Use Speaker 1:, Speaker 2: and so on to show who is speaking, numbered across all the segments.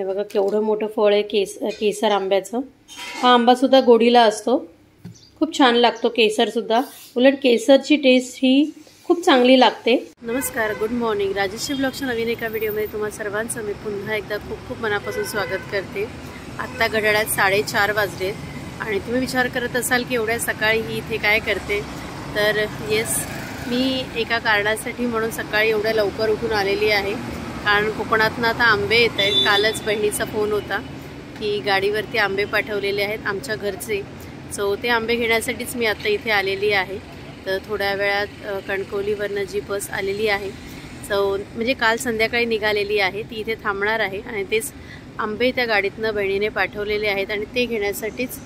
Speaker 1: हे बघा केवढं मोठं फळ आहे केसर आंब्याचं। हा आंबा सुद्धा गोडीला असतो, खूप छान लागतो केसर सुद्धा। उलट केसरची टेस्ट ही खूप चांगली लागते। नमस्कार, गुड मॉर्निंग। राजश्री ब्लॉगच्या नवीन एका व्हिडिओमध्ये तुम्हा सर्वांचं मी पुन्हा एकदा खूप खूप मनापासून स्वागत करते। आत्ता घड्याळात 4:30 वाजलेत आणि तुम्ही विचार करत असाल की एवढ्या सकाळी ही इथे काय करते। तर येस, मी एका कारणासाठी म्हणून सकाळी एवढ्या लवकर उठून आलेली आहे, कारण कोकणातनं आता आंबे येत आहेत। कालच बहिणीचा फोन होता की गाडीवरती आंबे पाठवलेले आहेत आमच्या घरचे, सो ते आंबे घेण्यासाठीच मी आता इथे आलेली आहे। तर थोड्या वेळात कणकवलीवरनं जी बस आलेली आहे, सो म्हणजे काल संध्याकाळी निघालेली आहे, ती इथे थांबणार आहे आणि तेच आंबे त्या गाडीतनं बहिणीने पाठवलेले आहेत आणि ते घेण्यासाठीच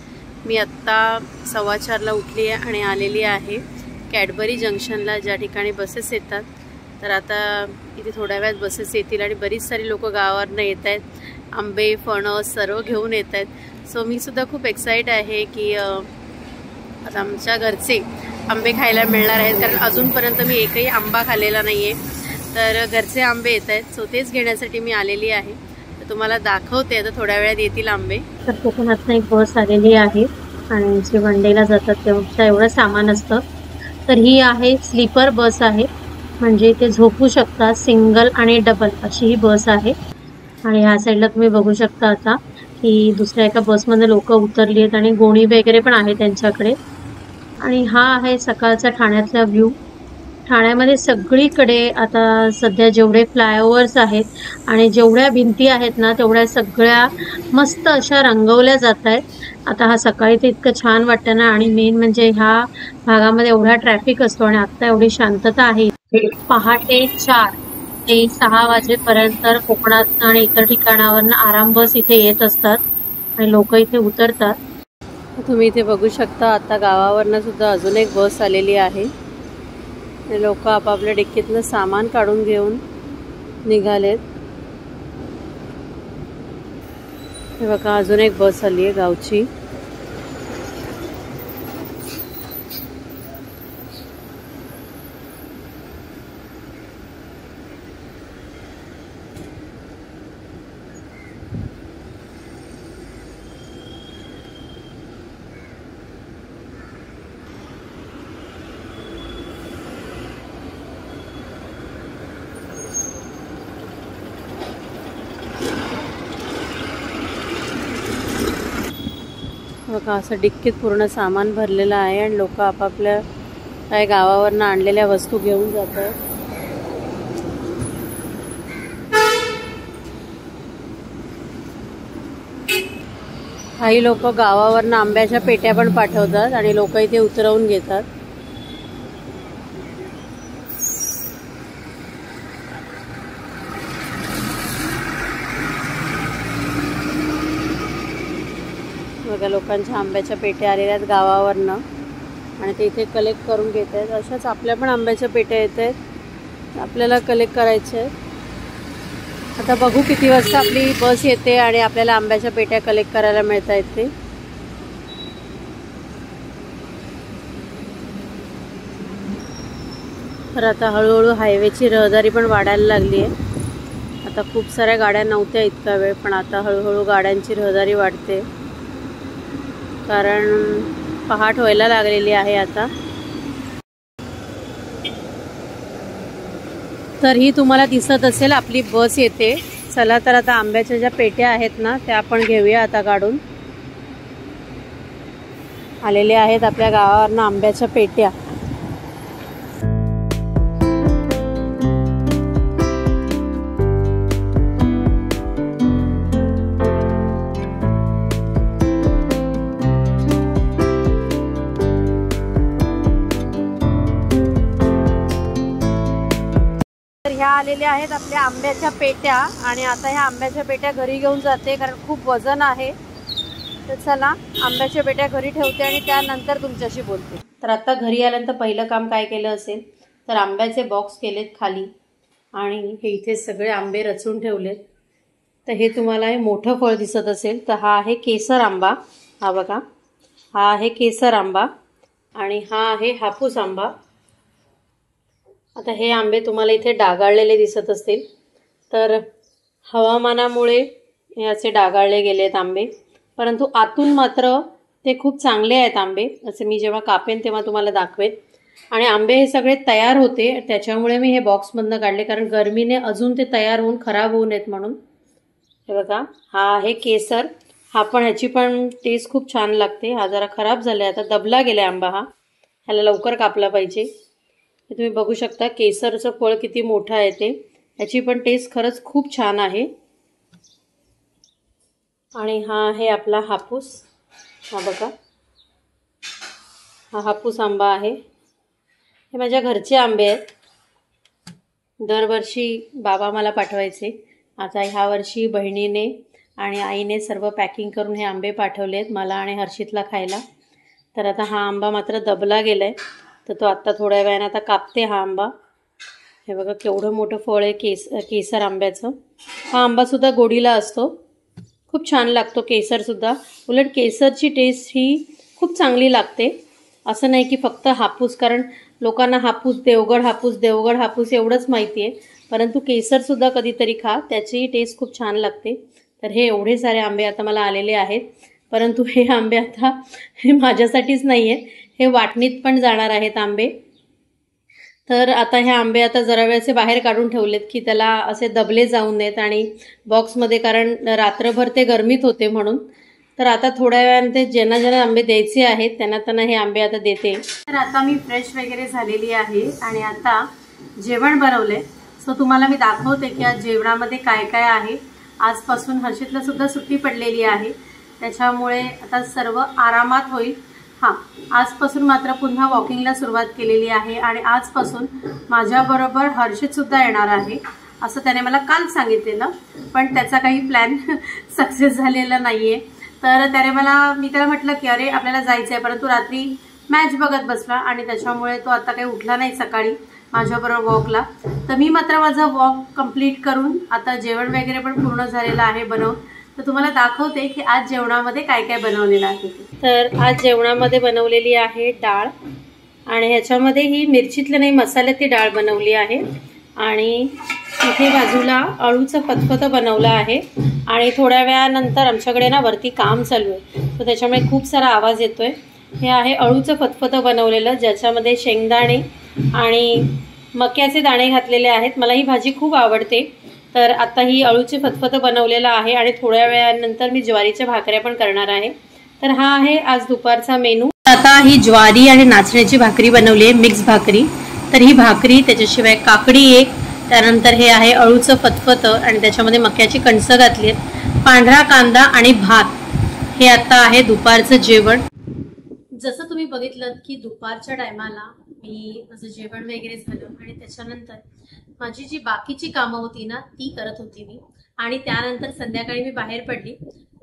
Speaker 1: मी आत्ता 4:15ला उठली आहे आणि आलेली आहे कॅडबरी जंक्शनला, ज्या ठिकाणी बसेस येतात। तर आता इथे थोड्या वेळात बसेस येतील आणि बरीच सारी लोक गावावरनं येत आहेत, आंबे फणस सर्व घेऊन येत आहेत। सो मी सुद्धा खूप एक्साइट आहे की आता आमच्या घरचे आंबे खायला मिळणार आहेत, कारण अजूनपर्यंत मी एकही आंबा खाल्लेला नाही आहे। तर घरचे आंबे येत आहेत, सो तेच घेण्यासाठी मी आलेली आहे। तर तुम्हाला दाखवते, आता थोड्या वेळात येतील आंबे। तर कोकणातनं एक बस आलेली आहे आणि जे वनडेला जातात तेव्हा एवढं सामान असतं। तर ही आहे स्लीपर बस आहे, म्हणजे ते झोपू शकता, सिंगल आणि डबल अशी ही बस आहे। आणि ह्या साईडला तुम्ही बघू शकता आता की दुसऱ्या एका बसमध्ये लोक उतरली आहेत आणि गोणी वगैरे पण आहे त्यांच्याकडे। आणि हा आहे सकाळचा ठाण्यातला व्ह्यू। ठाण्यामध्ये सगळीकडे आता सध्या जेवढे फ्लायओव्हर्स आहेत आणि जेवढ्या भिंती आहेत ना, तेवढ्या सगळ्या मस्त अशा रंगवल्या जात आहेत। आता हा सकाळी तर इतकं छान वाटतं ना, आणि मेन म्हणजे ह्या भागामध्ये एवढा ट्रॅफिक असतो आणि आता एवढी शांतता आहे। पहाटे 4 ते 6 वाजेपर्यंत कोकणात आणि इतर ठिकाणावरून आराम बस इथे येत असतात आणि लोक इथे उतरतात। तुम्ही इथे बघू शकता आता गावावरनं सुद्धा अजून एक बस आलेली आहे। लोक आपापल्या डिक्कीतनं सामान काढून घेऊन निघालेत। हे बघा अजून एक बस आली आहे गावची। बघा असं डिक्कीत पूर्ण सामान भरलेलं आहे आणि लोक आपापल्या काय गावावरनं आणलेल्या वस्तू घेऊन जात आहेत। काही लोक गावावरनं आंब्याच्या पेट्या पण पाठवतात आणि लोक इथे उतरवून घेतात। बघा लोकांच्या आंब्याच्या पेट्या आलेल्या आहेत गावावरनं आणि ते इथे कलेक्ट करून घेत आहेत। अशाच आपल्या पण आंब्याच्या पेट्या येत आहेत, आपल्याला कलेक्ट करायच्या आहेत। आता बघू किती वाजता आपली बस येते आणि आपल्याला आंब्याच्या पेट्या कलेक्ट करायला मिळत आहेत ते। तर आता हळूहळू हायवेची रहदारी पण वाढायला लागली आहे। आता खूप साऱ्या गाड्या नव्हत्या इतका वेळ, पण आता हळूहळू गाड्यांची रहदारी वाढते, कारण पहाट व्हायला लागलेली आहे आता। तर ही तुम्हाला दिसत असेल आपली बस येते। चला तर आता आंब्याच्या ज्या पेट्या आहेत ना, त्या आपण घेऊया आता काढून। आलेल्या आहेत आपल्या गावावरनं आंब्याच्या पेट्या। ह्या आलेल्या आहेत आपल्या आंब्याच्या पेट्या आणि आता ह्या आंब्याच्या पेट्या घरी घेऊन जाते, कारण खूप वजन आहे। तर चला आंब्याच्या पेट्या घरी ठेवते आणि त्यानंतर तुमच्याशी बोलते। तर आता घरी आल्यानंतर पहिलं काम काय केलं असेल तर आंब्याचे बॉक्स केलेत खाली आणि हे इथे सगळे आंबे रचून ठेवलेत। तर हे तुम्हाला हे मोठं फळ दिसत असेल तर हा आहे केसर आंबा। हा बघा, हा आहे केसर आंबा आणि हा आहे हापूस आंबा। आता हे आंबे तुम्हाला इथे डागाळलेले दिसत असतील, तर हवामानामुळे हे असे डागाळले गेलेत आंबे, परंतु आतून मात्र ते खूप चांगले आहेत आंबे. असे मी जेव्हा कापेन तेव्हा तुम्हाला दाखवेन. आणि आंबे हे सगळे तयार होते, त्याच्यामुळे मी हे बॉक्समधनं काढले, कारण गरमीने अजून ते तयार होऊन खराब होऊ नयेत म्हणून. हे बघा, हा आहे केसर. हा पण ह्याची पण टेस्ट खूप छान लागते. हा जरा खराब झाला, आता दबला गेला आंबा. ह्याला लवकर कापला पाहिजे. हे तुम्ही बघू शकता केसरचं फळ किती मोठं आहे ते. ह्याची पण टेस्ट खरंच खूप छान आहे. आणि हा आहे आपला हापूस. हा बघा, हा हापूस आंबा आहे. हे माझ्या घरचे आंबे आहेत. दरवर्षी बाबा मला पाठवायचे. आता ह्या वर्षी बहिणीने आणि आईने सर्व पॅकिंग करून हे आंबे पाठवले आहेत मला आणि हर्षितला खायला. तर आता हा आंबा मात्र दबला गेला आहे, तर तो आत्ता थोड्या वेळाने आता कापते हा आंबा. हे बघा केवढं मोठं फळ आहे केसर आंब्याचं. हा आंबासुद्धा गोडीला असतो, खूप छान लागतो केसरसुद्धा. उलट केसरची टेस्ट ही खूप चांगली लागते. असं नाही की फक्त हापूस, कारण लोकांना हापूस देवगड हापूस एवढंच माहिती आहे, परंतु केसरसुद्धा कधीतरी खा, त्याची टेस्ट खूप छान लागते. तर हे एवढे सारे आंबे आता मला आलेले आहेत, परंतु हे आंबे आता हे माझ्यासाठीच नाही आहेत, हे वाटणीत पण जाणार आहेत आंबे. तर आता हे आंबे आता जरा वेळचे बाहेर काढून ठेवलेत की त्याला असे दबले जाऊ नयेत आणि बॉक्समध्ये, कारण रात्रभर ते गरमीत होते म्हणून. तर आता थोड्या वेळाने ते ज्यांना ज्यांना आंबे द्यायचे आहेत त्यांना हे आंबे आता देते. तर आता मी फ्रेश वगैरे झालेली आहे आणि आता जेवण बनवले. सो तुम्हाला मी दाखवते की आज जेवणामध्ये काय काय आहे. आजपासून हर्षितला सुद्धा सुट्टी पडलेली आहे, त्याच्यामुळे आता सर्व आरामात होईल. हां, आजपासून मात्र पुन्हा वॉकिंगला सुरुवात केलेली आहे आणि आजपासून माझ्याबरोबर हर्षितसुद्धा येणार आहे असं त्याने मला काल सांगितलेलं, पण त्याचा काही प्लॅन सक्सेस झालेला नाही आहे. तर मी त्याला म्हटलं की अरे आपल्याला जायचं आहे, परंतु रात्री मॅच बघत बसला आणि त्याच्यामुळे तो आता काही उठला नाही सकाळी माझ्याबरोबर वॉकला. तर मी मात्र माझा वॉक कंप्लीट करून आता जेवण वगैरे पण पूर्ण झालेलं आहे बनवून. तर तुम्हाला दाखवते की आज जेवणामध्ये काय काय बनवलेलं आहे. तर आज जेवणामध्ये बनवलेली आहे डाळ, आणि ह्याच्यामध्ये ही मिरचीतलं नाही मसाल्याची डाळ बनवली आहे. आणि इथे बाजूला अळूचं फतफतं बनवलं आहे. आणि थोड्या वेळानंतर आमच्याकडे ना वरती काम चालू आहे, तर त्याच्यामुळे खूप सारा आवाज येतोय. हे आहे अळूचं फतफतं बनवलेलं, ज्याच्यामध्ये शेंगदाणे आणि मक्याचे दाणे घातलेले आहेत. मला ही भाजी खूप आवडते. तर आता ही अळूचे फतफतं बनवलेलं आहे आणि थोड्या वेळानंतर मी ज्वारीच्या भाकऱ्या पण करणार आहे. तर हा आहे आज दुपारचा मेनू. आता ही ज्वारी आणि नाचण्याची भाकरी बनवली आहे, मिक्स भाकरी. तर ही भाकरी, त्याच्याशिवाय काकडी एक, त्यानंतर हे आहे अळूचं फतफतं आणि त्याच्यामध्ये मक्याची कणसं घातली आहेत, पांढरा कांदा आणि भात. हे आता आहे दुपारचं जेवण. जसं तुम्ही बघितलं की दुपारच्या टायमाला मी माझं जेवण वगैरे झालं आणि त्याच्यानंतर माझी जी बाकीची कामं होती ना ती करत होती मी. आणि त्यानंतर संध्याकाळी मी बाहेर पडली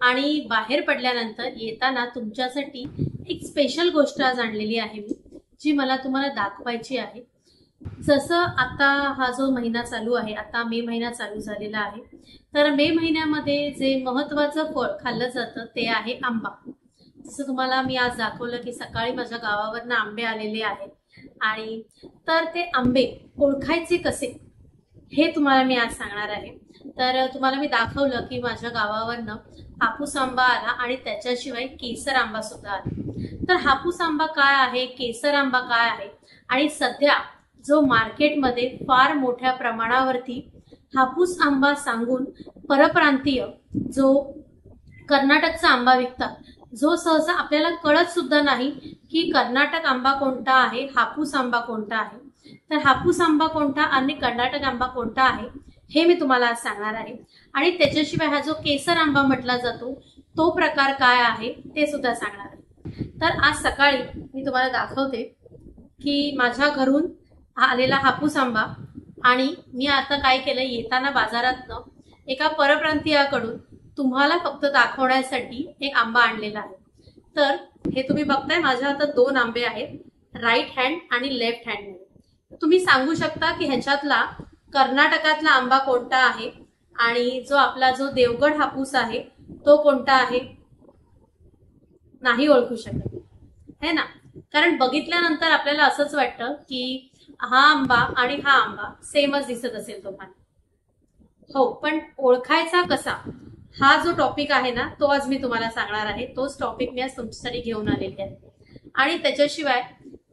Speaker 1: आणि बाहेर पडल्यानंतर येताना तुमच्यासाठी एक स्पेशल गोष्ट आज आणलेली आहे मी, जी मला तुम्हाला दाखवायची आहे. जसं आता हा जो महिना चालू आहे, आता मे महिना चालू झालेला आहे, तर मे महिन्यामध्ये जे महत्त्वाचं फळ खाल्लं जातं ते आहे आंबा. जसं तुम्हाला मी आज दाखवलं की सकाळी माझ्या गावावरनं आंबे आलेले आहेत, आणि तर ते आंबे ओळखायचे कसे हे तुम्हाला मी आज सांगणार आहे. तर तुम्हाला मी दाखवलं की माझ्या गावावरनं हापूस आंबा आला आणि त्याच्याशिवाय केसर आंबा सुद्धा आला. तर हापूस आंबा काय आहे, केसर आंबा काय आहे, आणि सध्या जो मार्केटमध्ये फार मोठ्या प्रमाणावरती हापूस आंबा सांगून परप्रांतीय जो कर्नाटकचा आंबा विकतात, जो सहसा आपल्याला कळत सुद्धा नाही की कर्नाटक आंबा कोणता आहे, हापूस आंबा कोणता आहे. तर हापूस आंबा कोणता आणि कर्नाटक आंबा कोणता आहे हे मी तुम्हाला आज सांगणार आहे. आणि त्याच्याशिवाय हा जो केसर आंबा म्हटला जातो तो प्रकार काय आहे ते सुद्धा सांगणार आहे. तर आज सकाळी मी तुम्हाला दाखवते की माझ्या घरून आलेला हापूस आंबा, आणि मी आता काय केलं, येताना बाजारातनं एका परप्रांतीयाकडून तुम्हाला फक्त दाखवण्यासाठी एक आंबा आणलेला आहे. तर हे तुम्ही बघताय माझ्या हातात 2 आंबे आहेत, राईट हँड आणि लेफ्ट हँड. तुम्ही सांगू शकता की ह्याच्यातला कर्नाटकातला आंबा कोणता आहे आणि जो आपला जो देवगड हापूस आहे तो कोणता आहे. नाही ओळखू शकत है ना, कारण बघितल्यानंतर आपल्याला असंच वाटतं की हा आंबा आणि हा आंबा सेमच दिसत असेल तुम्हाला. हो, पण ओळखायचा कसा हा जो टॉपिक आहे ना तो आज मी तुम्हाला सांगणार आहे. तोच टॉपिक मी आज तुमच्यासाठी घेऊन आलेली आहे. आणि त्याच्याशिवाय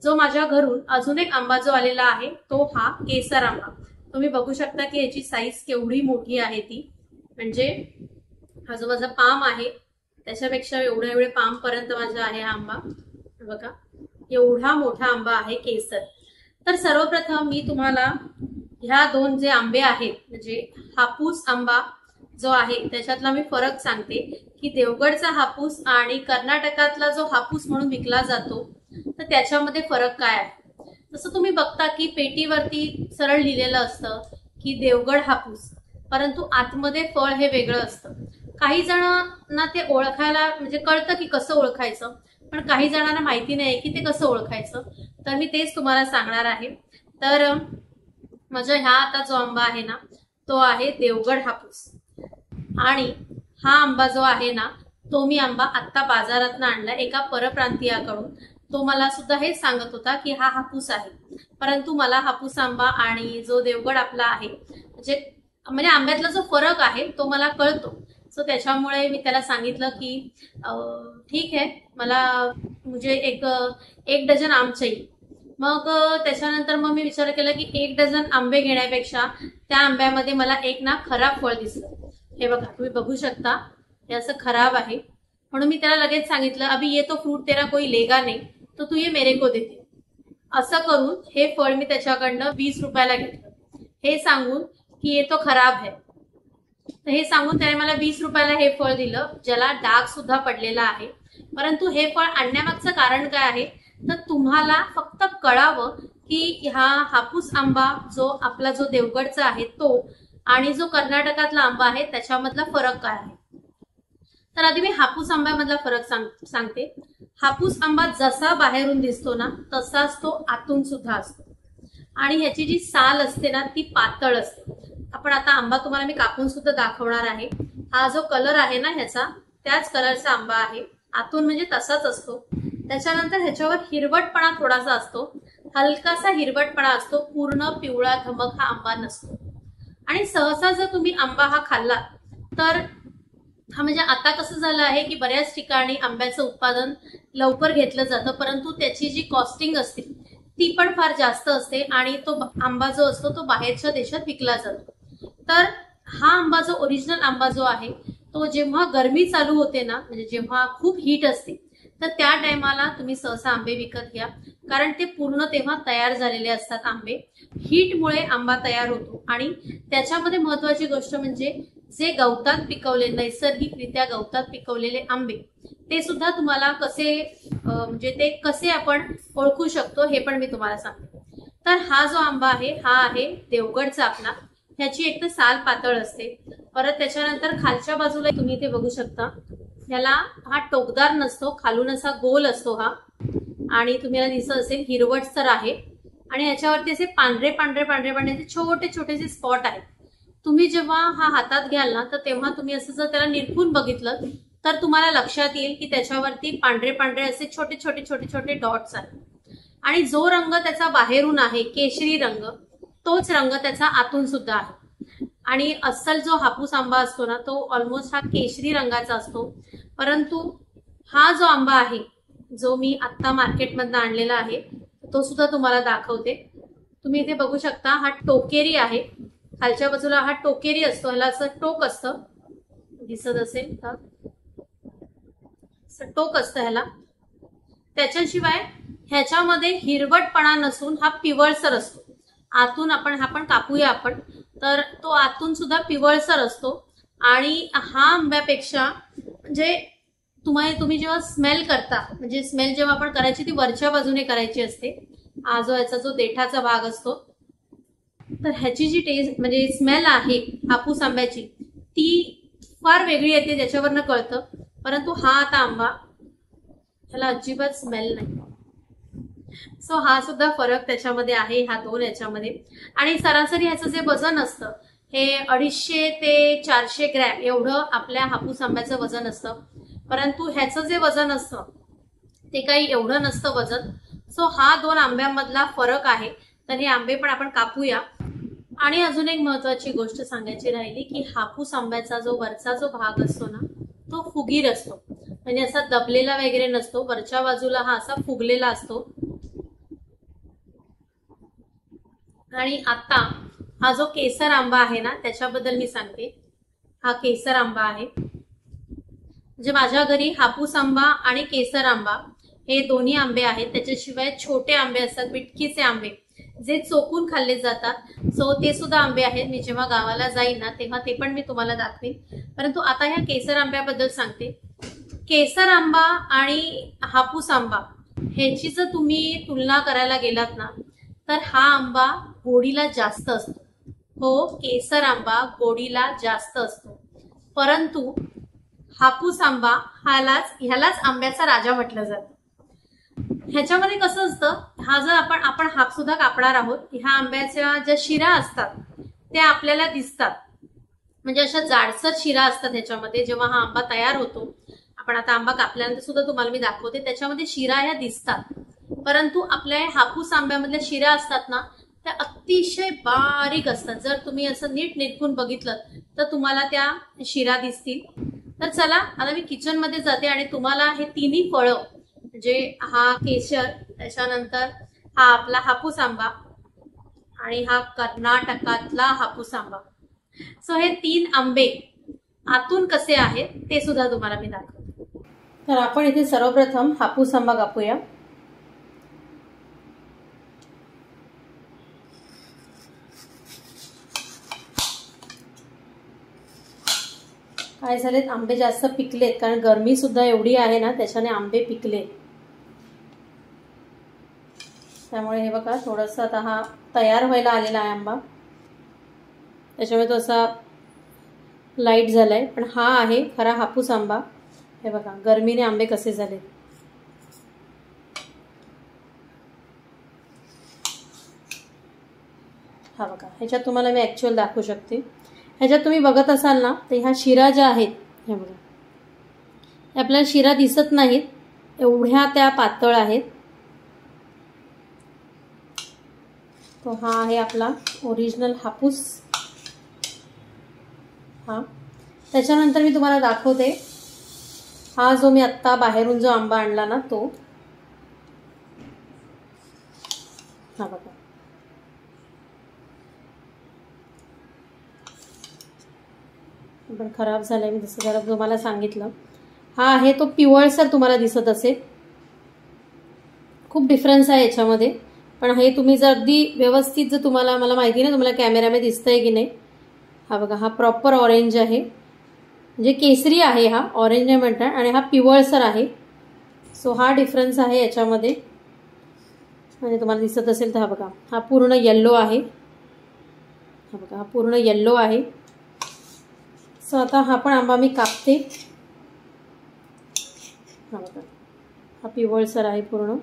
Speaker 1: जो माझ्या घरून अजून एक आंबा जो आलेला आहे तो हा केसर आंबा. तुम्ही बघू शकता की याची साईज केवढी मोठी आहे ती. म्हणजे हा जो माझा पाम आहे त्याच्यापेक्षा एवढे पाम पर्यंत माझा आहे हा आंबा. बघा एवढा मोठा आंबा आहे केसर. तर सर्वप्रथम मी तुम्हाला ह्या दोन जे आंबे आहेत म्हणजे हापूस आंबा जो आहे त्याच्यातला मी फरक सांगते की देवगडचा हापूस आणि कर्नाटकातला जो हापूस म्हणून विकला जातो तर त्याच्यामध्ये फरक काय आहे. जसं तुम्ही बघता की पेटीवरती सरळ लिहिलेलं असतं की देवगड हापूस, परंतु आतमध्ये फळ हे वेगळं असतं. काही जणांना ते ओळखायला म्हणजे कळतं की कसं ओळखायचं, पण काही जणांना माहिती नाही की ते कसं ओळखायचं. तर मी तेच तुम्हाला सांगणार आहे. तर माझा ह्या आता जो आंबा आहे ना तो आहे देवगड हापूस. आणि हा आंबा जो आहे ना तो मी आंबा आत्ता बाजारातनं आणला एका परप्रांतीयाकडून. तो मला सुद्धा हेच सांगत होता की हा हापूस आहे, परंतु मला हापूस आंबा आणि जो देवगड आपला आहे म्हणजे आंब्यातला जो फरक आहे तो मला कळतो. सो त्याच्यामुळे मी त्याला सांगितलं की ठीक आहे मला म्हणजे एक डझन आम चाहिए. मग त्याच्यानंतर मग मी विचार केला की 1 डझन आंबे घेण्यापेक्षा त्या आंब्यामध्ये मला एक ना खराब फळ दिसलं. हे बघा तुम्ही बघू शकता हे असं खराब आहे. म्हणून मी त्याला लगेच सांगितलं अभी ये तो फ्रूट तेरा कोई लेगा नहीं तो तू ये मेरे को देते. असं करून हे फळ मी त्याच्याकडनं 20 रुपयाला घेतलं. हे सांगून की ये तो खराब है. तर हे सांगून त्याने मला 20 रुपयाला हे फळ दिलं ज्याला डाग सुद्धा पडलेला आहे. परंतु हे फळ आणण्यामागचं कारण काय आहे तर तुम्हाला फक्त कळावं की हा हापूस आंबा जो आपला जो देवगडचा आहे तो आणि जो कर्नाटकातला आंबा आहे त्याच्यामधला फरक काय आहे. तर आधी मी हापूस आंब्यामधला फरक सांगते. हापूस आंबा जसा बाहेरून दिसतो ना तसाच तो आतून सुद्धा असतो. आणि ह्याची जी साल असते ना ती पातळ असते. आपण आता आंबा तुम्हाला मी कापून सुद्धा दाखवणार आहे. हा जो कलर आहे ना ह्याचा त्याच कलरचा आंबा आहे. आतून म्हणजे तसाच असतो. त्याच्यानंतर ह्याच्यावर हिरवटपणा थोडासा असतो, हलकासा हिरवटपणा असतो. पूर्ण पिवळा धमक हा आंबा नसतो. आणि सहसा जर तुम्ही आंबा हा खाल्ला तर हा म्हणजे आता कसं झालं आहे की बऱ्याच ठिकाणी आंब्याचं उत्पादन लवकर घेतलं जातं, परंतु त्याची जी कॉस्टिंग असते ती पण फार जास्त असते आणि तो आंबा जो असतो तो बाहेरच्या देशात विकला जातो. तर हा आंबा जो ओरिजिनल आंबा जो आहे तो जेव्हा गरमी चालू होते ना म्हणजे जेव्हा खूप हीट असते तर त्या टायमाला तुम्ही सहसा आंबे विकत घ्या, कारण ते पूर्ण तेव्हा तयार झालेले असतात आंबे. हीटमुळे आंबा तयार होतो. आणि त्याच्यामध्ये महत्वाची गोष्ट म्हणजे जे गवतात पिकवले नैसर्गिकरित्या गवतात पिकवलेले आंबे ते सुद्धा तुम्हाला कसे म्हणजे ते कसे आपण ओळखू शकतो हे पण मी तुम्हाला सांगते. तर हा जो आंबा आहे हा आहे देवगडचा आपला. ह्याची एक तर साल पातळ असते. परत त्याच्यानंतर खालच्या बाजूला तुम्ही इथे बघू शकता ह्याला हा टोकदार नसतो, खालून असा गोल असतो हा. आणि तुम्हाला दिसत असेल हिरवटसर आहे आणि ह्याच्यावरती असे पांढरे पांढरे पांढरे पांढरे छोटे छोटेसे स्पॉट आहेत. तुम्ही जेव्हा हा हातात घ्याल ना तर तेव्हा तुम्ही असं जर त्याला निरखून बघितलं तर तुम्हाला लक्षात येईल की त्याच्यावरती पांढरे पांढरे असे छोटे छोटे छोटे छोटे डॉट्स आहेत. आणि जो रंग त्याचा बाहेरून आहे केशरी रंग तोच रंग त्याचा आतून सुद्धा आहे. आणि अस्सल जो हापूस आंबा असतो ना तो ऑलमोस्ट हा केशरी रंगाचा असतो. परंतु हा जो आंबा आहे जो मी आत्ता मार्केटमधनं आणलेला आहे तो सुद्धा तुम्हाला दाखवते. तुम्ही इथे बघू शकता हा टोकेरी आहे. खालच्या बाजूला हा टोकेरी असतो, ह्याला असं टोक असतं, दिसत असेल का टोक असतं ह्याला. त्याच्याशिवाय ह्याच्यामध्ये हिरवटपणा नसून हा पिवळसर असतो. आतून आपण कापूया आपण तर तो आतून सुद्धा पिवळसर असतो. आणि हा आंब्यापेक्षा म्हणजे तुम्ही जेव्हा स्मेल करता म्हणजे स्मेल जेव्हा आपण करायची ती वरच्या बाजूने करायची असते. हा जो याचा जो देठाचा भाग असतो तर ह्याची जी टेस्ट म्हणजे स्मेल आहे हापूस आंब्याची ती फार वेगळी येते, त्याच्यावरनं कळतं. परंतु हा आता आंबा ह्याला अजिबात स्मेल नाही. सो हा सुद्धा फरक त्याच्यामध्ये आहे ह्या दोन याच्यामध्ये. आणि सरासरी ह्याचं जे वजन असतं हे 250 ते 400 ग्रॅम एवढं आपल्या हापूस आंब्याचं वजन असतं. परंतु ह्याचं जे वजन असतं ते काही एवढं नसतं वजन. सो हा दोन आंब्यामधला फरक आहे. तर हे आंबे पण आपण कापूया आणि अजून एक महत्वाची गोष्ट सांगायची राहिली की हापूस आंब्याचा जो वरचा जो भाग असतो ना तो फुगीर असतो, म्हणजे असा दबलेला वगैरे नसतो, वरच्या बाजूला हा असा फुगलेला असतो. आणि आता हा जो केसर आंबा आहे ना त्याच्याबद्दल मी सांगते. हा केसर आंबा आहे, म्हणजे माझ्या घरी हापूस आंबा आणि केसर आंबा हे दोन्ही आंबे आहेत. त्याच्याशिवाय छोटे आंबे असतात, बिटकीचे आंबे जे चोकून खाल्ले जातात. सो ते सुद्धा आंबे आहेत. मी जेव्हा गावाला जाईन ना तेव्हा ते पण मी तुम्हाला दाखवेन. परंतु आता ह्या केसर आंब्याबद्दल सांगते. केसर आंबा आणि हापूस आंबा ह्याची जर तुम्ही तुलना करायला गेलात ना तर हा आंबा गोडीला जास्त असतो. हो, केसर आंबा गोडीला जास्त असतो, परंतु हापूस आंबा ह्यालाच आंब्याचा राजा म्हटलं जातं. ह्याच्यामध्ये कसं असतं, हा जर आपण हाप सुद्धा कापणार आहोत, ह्या आंब्याच्या ज्या शिरा असतात त्या आपल्याला दिसतात, म्हणजे अशा जाडसर शिरा असतात ह्याच्यामध्ये. जेव्हा हा आंबा तयार होतो, आपण आता आंबा कापल्यानंतर सुद्धा तुम्हाला मी दाखवते, त्याच्यामध्ये शिरा ह्या दिसतात. परंतु आपल्या हापूस आंब्यामधल्या शिरा असतात ना त्या अतिशय बारीक असतात. जर तुम्ही असं नीट निरखून बघितलं तर तुम्हाला त्या शिरा दिसतील. तर चला आता मी किचन मध्ये जाते आणि तुम्हाला हे तिन्ही फळं, म्हणजे हा केशर, त्याच्यानंतर हा आपला हापूस आंबा आणि हा कर्नाटकातला हापूस आंबा, सो हे 3 आंबे आतून कसे आहेत ते सुद्धा तुम्हाला मी दाखवते. तर आपण इथे सर्वप्रथम हापूस आंबा कापूया. काय झालेत, आंबे जास्त पिकलेत, कारण गरमी सुद्धा एवढी आहे ना त्याच्याने आंबे पिकले. त्यामुळे हे बघा थोडंसं आता हा तयार व्हायला आलेला आहे आंबा, त्याच्यामुळे तो असा लाईट झालाय. पण हा आहे खरा हापूस आंबा. हे बघा गरमीने आंबे कसे झाले. हा बघा, ह्याच्यात तुम्हाला मी ऍक्च्युअल दाखवू शकते. ह्याच्यात तुम्ही बघत असाल ना तर ह्या शिरा ज्या आहेत, हे बघा, आपल्याला शिरा दिसत नाहीत, एवढ्या त्या पातळ आहेत. तो हा आहे आपला ओरिजिनल हापूस. हा, त्याच्यानंतर मी तुम्हाला दाखवते हा जो मी आत्ता बाहेरून जो आंबा आणला ना तो. हा बघा, पण खराब झालाय, मी जसं जरा तुम्हाला सांगितलं. हा आहे तो पिवळसर तुम्हाला दिसत असेल, खूप डिफरन्स आहे याच्यामध्ये. पण हे तुम्ही जर अगदी व्यवस्थित जर तुम्हाला, मला माहिती नाही तुम्हाला कॅमेरामध्ये दिसतंय की नाही. हा बघा, हा प्रॉपर ऑरेंज आहे, म्हणजे केसरी आहे, हा ऑरेंज नाही म्हणतात, आणि हा पिवळसर आहे. सो हा डिफरन्स आहे याच्यामध्ये, म्हणजे तुम्हाला दिसत असेल तर. हा बघा, हा पूर्ण येल्लो आहे. हा बघा, हा पूर्ण येल्लो आहे. सो आता हा पण आंबा मी कापते. हा बघा, हा पिवळसर आहे पूर्ण.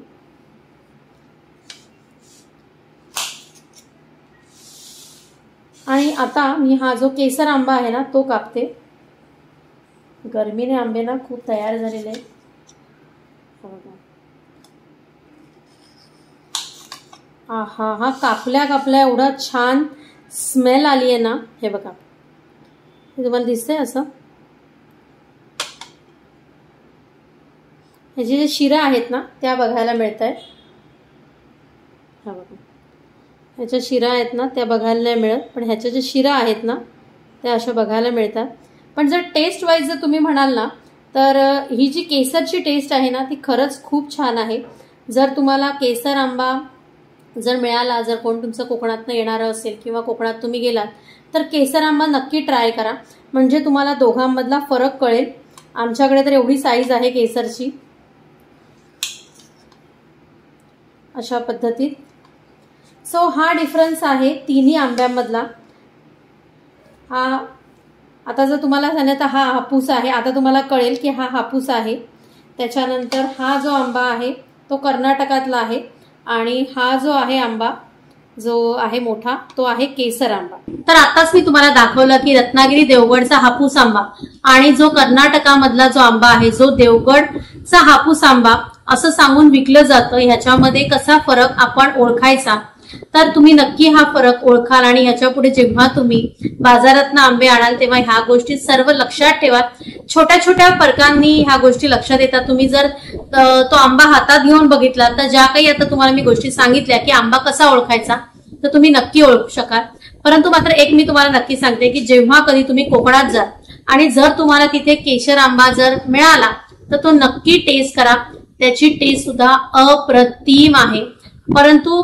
Speaker 1: आणि आता मी हा जो केसर आंबा आहे ना तो कापते. गरमीने आंबे ना खूप तयार झालेले आहेत. हा हा कापल्या कापल्या एवढा छान स्मेल आली आहे ना. हे बघा, हे तुम्हाला दिसतंय असं. ह्याचे जे शिरा आहेत ना त्या बघायला मिळत आहेत. हा बघा, ह्याच्या शिरा आहेत ना त्या बघायला नाही मिळत, पण ह्याच्या जे शिरा आहेत ना त्या अशा बघायला मिळतात. पण जर टेस्ट वाईज जर तुम्ही म्हणाल ना तर ही जी केसरची टेस्ट आहे ना ती खरंच खूप छान आहे. जर तुम्हाला केसर आंबा जर मिळाला, जर कोण तुमचं कोकणातनं येणारं असेल किंवा कोकणात तुम्ही गेलात तर केसर आंबा नक्की ट्राय करा, म्हणजे तुम्हाला दोघांमधला फरक कळेल. आमच्याकडे तर एवढी साईज आहे केसरची, अशा पद्धतीत. सो हा डिफरन्स आहे तिन्ही आंब्यांमधला. हा आता जर तुम्हाला सांगितलं तर हा हापूस आहे, आता तुम्हाला कळेल की हा हापूस आहे. त्याच्यानंतर हा जो आंबा आहे तो कर्नाटकातला आहे, आणि हा जो आहे आंबा जो आहे मोठा तो आहे केसर आंबा. तर आताच मी तुम्हाला दाखवलं की रत्नागिरी देवगडचा हापूस आंबा आणि जो कर्नाटकामधला जो आंबा आहे, जो देवगडचा हापूस आंबा असं सांगून विकलं जातं, ह्याच्यामध्ये कसा फरक आपण ओळखायचा तर तुम्ही नक्की हा फरक ओळखाल आणि ह्याच्या पुढे जेव्हा तुम्ही बाजारातनं आंबे आणाल तेव्हा ह्या गोष्टी सर्व लक्षात ठेवा। छोट्या छोट्या फरकांनी ह्या गोष्टी लक्षात येतात। तुम्ही जर तो आंबा हातात घेऊन बघितला तर ज्या काही आता तुम्हाला मी गोष्टी सांगितल्या की आंबा कसा ओळखायचा तर तुम्ही नक्की ओळखू शकाल। परंतु मात्र एक मी तुम्हाला नक्की सांगते की जेव्हा कधी तुम्ही कोकणात जाल आणि जर तुम्हाला तिथे केशर आंबा जर मिळाला तर तो नक्की टेस्ट करा। त्याची टेस्ट सुद्धा अप्रतिम आहे। परंतु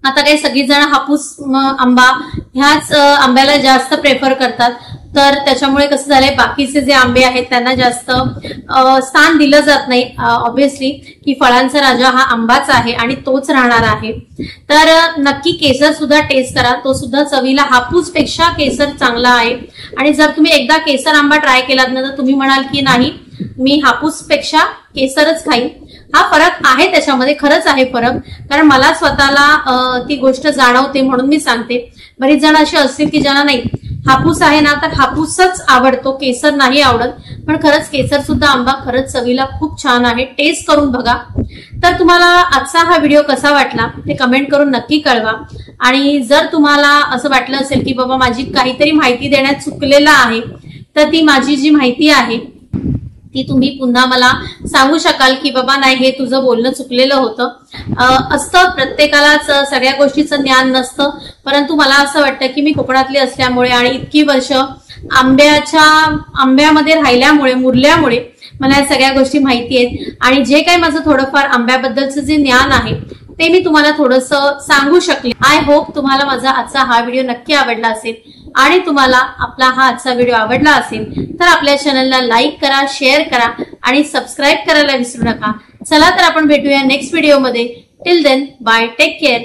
Speaker 1: आता काही सगळीजण हापूस आंबा ह्याच आंब्याला जास्त प्रेफर करतात, तर त्याच्यामुळे कसं झालंय बाकीचे जे आंबे आहेत त्यांना जास्त स्थान दिलं जात नाही। ऑब्विसली की फळांचा राजा हा आंबाच आहे आणि तोच राहणार आहे। तर नक्की केसर सुद्धा टेस्ट करा, तो सुद्धा चवीला हापूस पेक्षा केसर चांगला आहे। आणि जर तुम्ही एकदा केसर आंबा ट्राय केलात ना तर तुम्ही म्हणाल की नाही मी हापूस पेक्षा केसरच खाईन। हा फरक आहे, त्याच्यामध्ये खरंच आहे फरक, कारण मला स्वतःला ती गोष्ट जाणवते म्हणून मी सांगते। बरीच जण असे असतील की ज्यांना नाही हापूस आहे ना तर हापूसच आवडतो, केसर नाही आवडत, पण खरंच केसर सुद्धा आंबा खरंच चवीला खूप छान आहे। टेस्ट करून बघा। तर तुम्हाला आजचा हा व्हिडिओ कसा वाटला ते कमेंट करून नक्की कळवा। आणि जर तुम्हाला असं वाटलं असेल की बाबा माझी काहीतरी माहिती देण्यात चुकलेलं आहे तर ती माझी जी माहिती आहे ती तुम्ही पुन्हा मला सांगू शकाल की बाबा नाही हे तुझं बोलणं चुकलेलं होतं। असतं प्रत्येकालाच सगळ्या गोष्टीचं ज्ञान नसतं, परंतु मला असं वाटतं की मी कोकणातली असल्यामुळे आणि इतकी वर्ष आंब्यामध्ये राहिल्यामुळे मुरल्यामुळे मला या सगळ्या गोष्टी माहिती आहेत। आणि जे काही माझं थोडंफार आंब्याबद्दलचं जे ज्ञान आहे ते मी तुम्हाला थोडंसं सांगू शकले। आय होप तुम्हाला माझा आजचा हा व्हिडिओ नक्की आवडला असेल आणि तुम्हाला आपला हा आजचा व्हिडिओ आवडला असेल तर आपल्या चॅनलला लाईक करा, शेअर करा आणि सबस्क्राईब करायला विसरू नका। चला तर आपण भेटूया नेक्स्ट व्हिडिओमध्ये। Till then bye, take care.